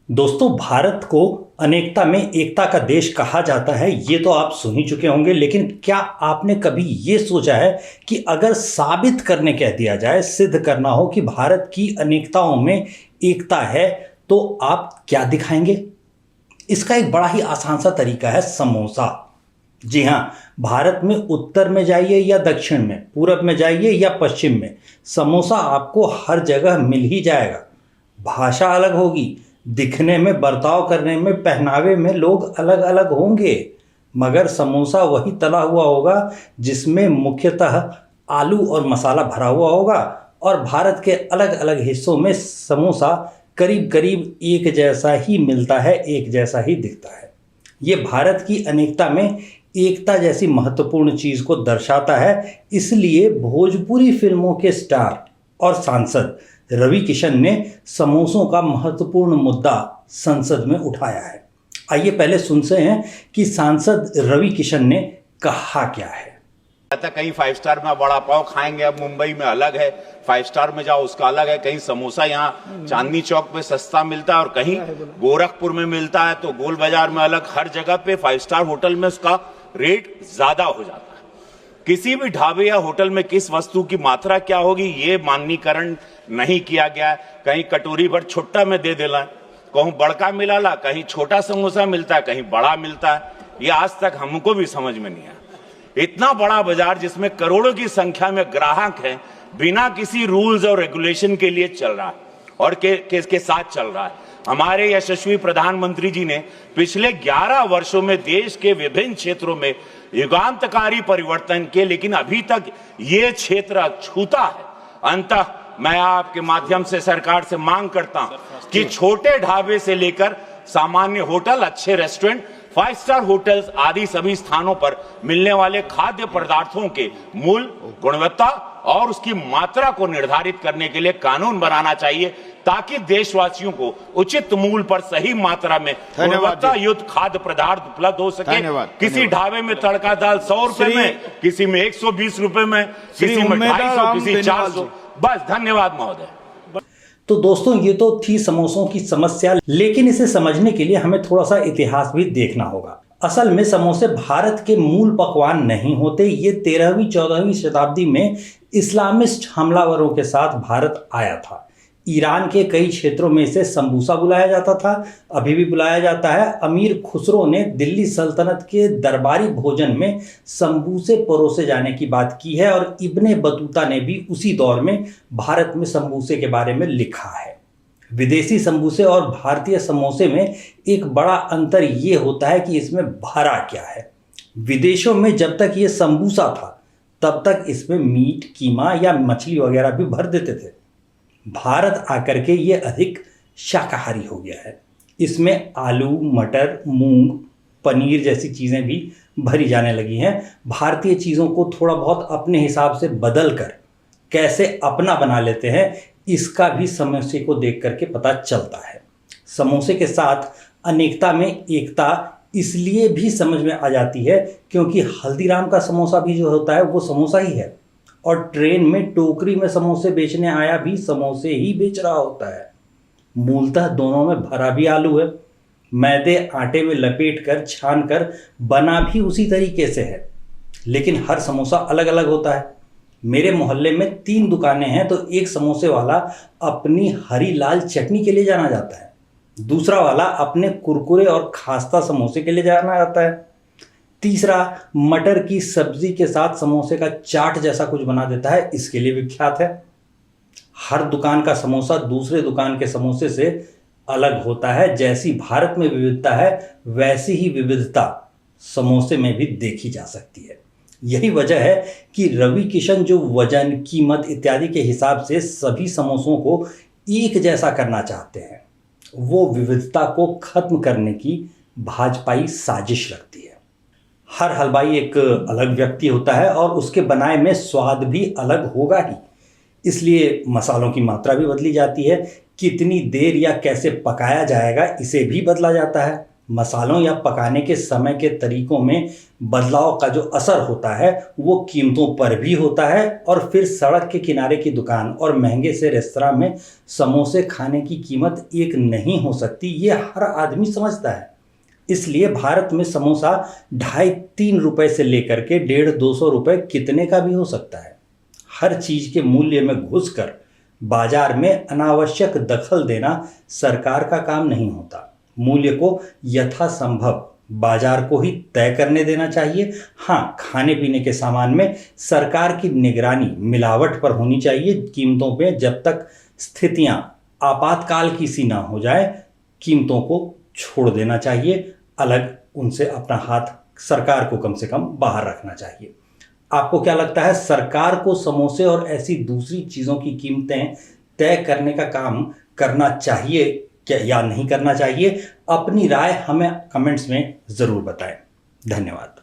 दोस्तों, भारत को अनेकता में एकता का देश कहा जाता है, ये तो आप सुन ही चुके होंगे। लेकिन क्या आपने कभी ये सोचा है कि अगर साबित करने कह दिया जाए, सिद्ध करना हो कि भारत की अनेकताओं में एकता है, तो आप क्या दिखाएंगे? इसका एक बड़ा ही आसान सा तरीका है समोसा। जी हाँ, भारत में उत्तर में जाइए या दक्षिण में, पूरब में जाइए या पश्चिम में, समोसा आपको हर जगह मिल ही जाएगा। भाषा अलग होगी, दिखने में, बर्ताव करने में, पहनावे में लोग अलग अलग होंगे, मगर समोसा वही तला हुआ होगा जिसमें मुख्यतः आलू और मसाला भरा हुआ होगा। और भारत के अलग अलग हिस्सों में समोसा करीब करीब एक जैसा ही मिलता है, एक जैसा ही दिखता है। ये भारत की अनेकता में एकता जैसी महत्वपूर्ण चीज को दर्शाता है। इसलिए भोजपुरी फिल्मों के स्टार और सांसद रवि किशन ने समोसों का महत्वपूर्ण मुद्दा संसद में उठाया है। आइए पहले सुनते हैं कि सांसद रवि किशन ने कहा क्या है। कहीं 5 स्टार में बड़ा पाव खाएंगे, अब मुंबई में अलग है, 5 स्टार में जाओ उसका अलग है। कहीं समोसा यहाँ चांदनी चौक पे सस्ता मिलता है और कहीं गोरखपुर में मिलता है, तो गोल बाजार में अलग। हर जगह पे 5 स्टार होटल में उसका रेट ज्यादा हो जाता है। किसी भी ढाबे या होटल में किस वस्तु की मात्रा क्या होगी, ये माननीकरण नहीं किया गया है। कहीं कटोरी भर छुट्टा में दे देला, कहूं बड़का मिलाला, कहीं छोटा समोसा मिलता है, कहीं बड़ा मिलता है। ये आज तक हमको भी समझ में नहीं आया। इतना बड़ा बाजार जिसमें करोड़ों की संख्या में ग्राहक हैं, बिना किसी रूल्स और रेगुलेशन के लिए चल रहा है और के साथ चल रहा है। हमारे यशस्वी प्रधानमंत्री जी ने पिछले 11 वर्षों में देश के विभिन्न क्षेत्रों में युगांतकारी परिवर्तन किए, लेकिन अभी तक ये क्षेत्र अछूता है। अंततः मैं आपके माध्यम से सरकार से मांग करता हूं कि छोटे ढाबे से लेकर सामान्य होटल, अच्छे रेस्टोरेंट, 5 स्टार होटल्स आदि सभी स्थानों पर मिलने वाले खाद्य पदार्थों के मूल्य, गुणवत्ता और उसकी मात्रा को निर्धारित करने के लिए कानून बनाना चाहिए, ताकि देशवासियों को उचित मूल्य पर सही मात्रा में गुणवत्ता युक्त खाद्य पदार्थ उपलब्ध हो सके। किसी ढाबे में तड़का दाल 100 रुपए में, किसी में 120 रुपए में, किसी में 250, किसी 400। बस, धन्यवाद महोदय। तो दोस्तों, ये तो थी समोसों की समस्या, लेकिन इसे समझने के लिए हमें थोड़ा सा इतिहास भी देखना होगा। असल में समोसे भारत के मूल पकवान नहीं होते। ये 13वीं 14वीं शताब्दी में इस्लामिस्ट हमलावरों के साथ भारत आया था। ईरान के कई क्षेत्रों में इसे संबूसा बुलाया जाता था, अभी भी बुलाया जाता है। अमीर खुसरो ने दिल्ली सल्तनत के दरबारी भोजन में संबूसे परोसे जाने की बात की है, और इब्ने बतूता ने भी उसी दौर में भारत में संबूसे के बारे में लिखा है। विदेशी संबूसे और भारतीय समोसे में एक बड़ा अंतर ये होता है कि इसमें भरा क्या है। विदेशों में जब तक ये संबूसा था, तब तक इसमें मीट, कीमा या मछली वगैरह भी भर देते थे। भारत आकर के ये अधिक शाकाहारी हो गया है। इसमें आलू, मटर, मूंग, पनीर जैसी चीज़ें भी भरी जाने लगी हैं। भारतीय चीज़ों को थोड़ा बहुत अपने हिसाब से बदल कर कैसे अपना बना लेते हैं, इसका भी समोसे को देख करके पता चलता है। समोसे के साथ अनेकता में एकता इसलिए भी समझ में आ जाती है क्योंकि हल्दीराम का समोसा भी जो होता है वो समोसा ही है, और ट्रेन में टोकरी में समोसे बेचने आया भी समोसे ही बेच रहा होता है। मूलतः दोनों में भरा भी आलू है, मैदे आटे में लपेट कर छान कर बना भी उसी तरीके से है, लेकिन हर समोसा अलग अलग होता है। मेरे मोहल्ले में 3 दुकानें हैं, तो एक समोसे वाला अपनी हरी लाल चटनी के लिए जाना जाता है, दूसरा वाला अपने कुरकुरे और खास्ता समोसे के लिए जाना जाता है, तीसरा मटर की सब्जी के साथ समोसे का चाट जैसा कुछ बना देता है, इसके लिए विख्यात है। हर दुकान का समोसा दूसरे दुकान के समोसे से अलग होता है। जैसी भारत में विविधता है, वैसी ही विविधता समोसे में भी देखी जा सकती है। यही वजह है कि रवि किशन जो वजन, कीमत इत्यादि के हिसाब से सभी समोसों को एक जैसा करना चाहते हैं, वो विविधता को खत्म करने की भाजपाई साजिश लगती है। हर हलवाई एक अलग व्यक्ति होता है और उसके बनाए में स्वाद भी अलग होगा ही, इसलिए मसालों की मात्रा भी बदली जाती है। कितनी देर या कैसे पकाया जाएगा, इसे भी बदला जाता है। मसालों या पकाने के समय के तरीकों में बदलाव का जो असर होता है वो कीमतों पर भी होता है। और फिर सड़क के किनारे की दुकान और महंगे से रेस्तरां में समोसे खाने की कीमत एक नहीं हो सकती, ये हर आदमी समझता है। इसलिए भारत में समोसा 2.5-3 रुपए से लेकर के 150-200 रुपए कितने का भी हो सकता है। हर चीज के मूल्य में घुसकर बाजार में अनावश्यक दखल देना सरकार का काम नहीं होता। मूल्य को यथासंभव बाजार को ही तय करने देना चाहिए। हाँ, खाने पीने के सामान में सरकार की निगरानी मिलावट पर होनी चाहिए। कीमतों पे जब तक स्थितियां आपातकाल की सी ना हो जाए, कीमतों को छोड़ देना चाहिए। अलग उनसे अपना हाथ सरकार को कम से कम बाहर रखना चाहिए। आपको क्या लगता है, सरकार को समोसे और ऐसी दूसरी चीज़ों की कीमतें तय करने का काम करना चाहिए क्या या नहीं करना चाहिए? अपनी राय हमें कमेंट्स में ज़रूर बताएं। धन्यवाद।